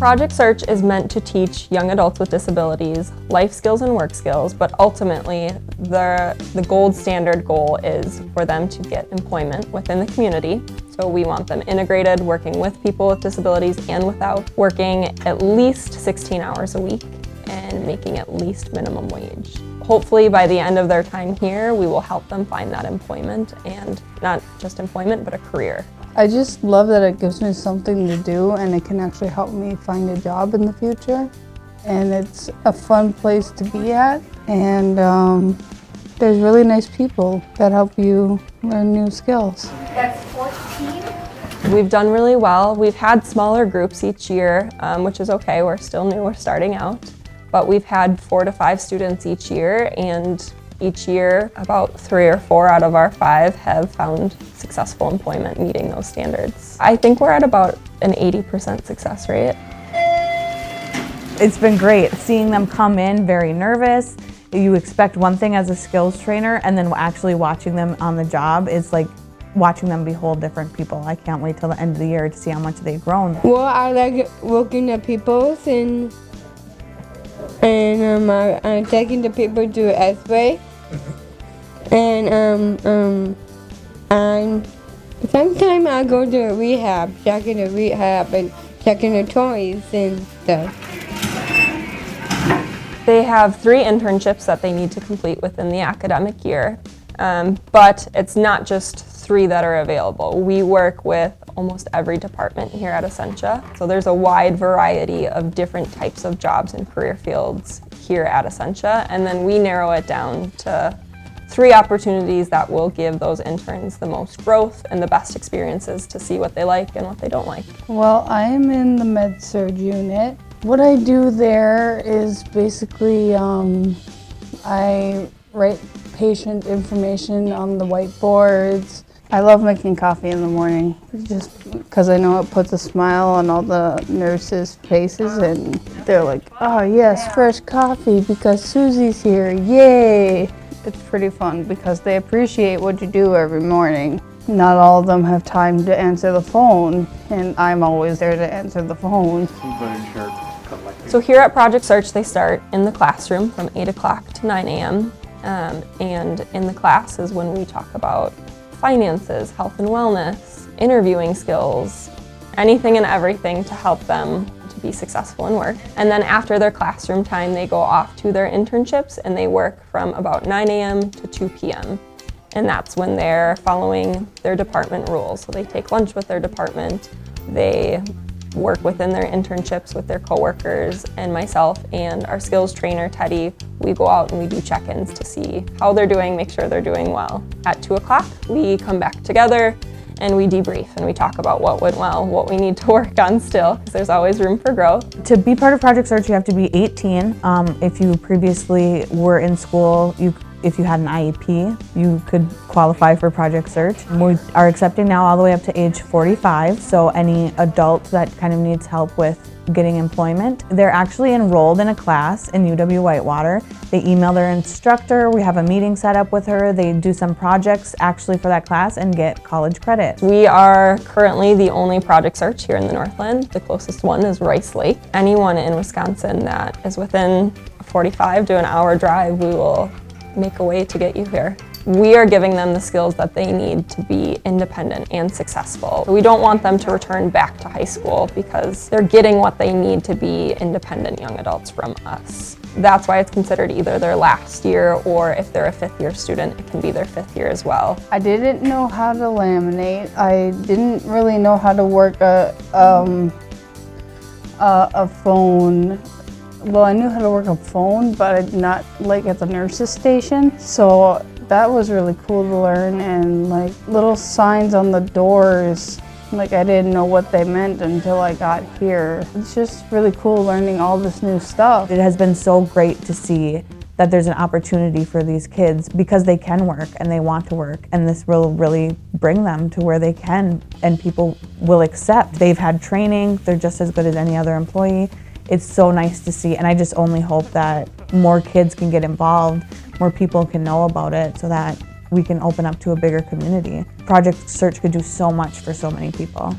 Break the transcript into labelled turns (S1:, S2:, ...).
S1: Project Search is meant to teach young adults with disabilities life skills and work skills, but ultimately the gold standard goal is for them to get employment within the community. So we want them integrated, working with people with disabilities and without, working at least 16 hours a week and making at least minimum wage. Hopefully by the end of their time here, we will help them find that employment, and not just employment, but a career.
S2: I just love that it gives me something to do and it can actually help me find a job in the future. And it's a fun place to be at, and there's really nice people that help you learn new skills.
S3: That's 14.
S1: We've done really well. We've had smaller groups each year, which is okay. We're still new, we're starting out. But we've had 4 to 5 students each year, and each year about 3 or 4 out of our 5 have found successful employment meeting those standards. I think we're at about an 80% success rate.
S4: It's been great seeing them come in very nervous. You expect one thing as a skills trainer, and then actually watching them on the job is like watching them be whole different people. I can't wait till the end of the year to see how much they've grown.
S5: Well, I like working the people, and I'm taking the people to X-ray, and sometimes I go to rehab, checking the rehab and checking the toys and stuff.
S1: They have 3 internships that they need to complete within the academic year, but it's not just 3 that are available. We work with almost every department here at Essentia, so there's a wide variety of different types of jobs and career fields here at Essentia, and then we narrow it down to 3 opportunities that will give those interns the most growth and the best experiences to see what they like and what they don't like.
S2: Well, I am in the med-surg unit. What I do there is basically I write patient information on the whiteboards. I love making coffee in the morning, just because I know it puts a smile on all the nurses' faces, and they're like, oh yes, fresh coffee because Susie's here, yay! It's pretty fun because they appreciate what you do every morning. Not all of them have time to answer the phone, and I'm always there to answer the phone.
S1: So here at Project Search, they start in the classroom from 8 o'clock to 9 a.m. And in the class is when we talk about finances, health and wellness, interviewing skills, anything and everything to help them to be successful in work. And then after their classroom time, they go off to their internships and they work from about 9 a.m. to 2 p.m. And that's when they're following their department rules. So they take lunch with their department, they work within their internships with their coworkers, and myself and our skills trainer, Teddy, we go out and we do check-ins to see how they're doing, make sure they're doing well. At 2 o'clock, we come back together and we debrief and we talk about what went well, what we need to work on still, because there's always room for growth.
S4: To be part of Project Search, you have to be 18. If you previously were in school, if you had an IEP, you could qualify for Project Search. We are accepting now all the way up to age 45, so any adult that kind of needs help with getting employment. They're actually enrolled in a class in UW-Whitewater. They email their instructor, we have a meeting set up with her, they do some projects actually for that class and get college credit.
S1: We are currently the only Project Search here in the Northland. The closest one is Rice Lake. Anyone in Wisconsin that is within a 45 to an hour drive, we will make a way to get you here. We are giving them the skills that they need to be independent and successful. We don't want them to return back to high school because they're getting what they need to be independent young adults from us. That's why it's considered either their last year, or if they're a 5th year student, it can be their 5th year as well.
S2: I didn't know how to laminate. I didn't really know how to work a phone. Well, I knew how to work a phone, but not like at the nurse's station. So that was really cool to learn, and like little signs on the doors, like I didn't know what they meant until I got here. It's just really cool learning all this new stuff.
S4: It has been so great to see that there's an opportunity for these kids because they can work and they want to work, and this will really bring them to where they can and people will accept. They've had training, they're just as good as any other employee. It's so nice to see, and I just only hope that more kids can get involved, more people can know about it so that we can open up to a bigger community. Project Search could do so much for so many people.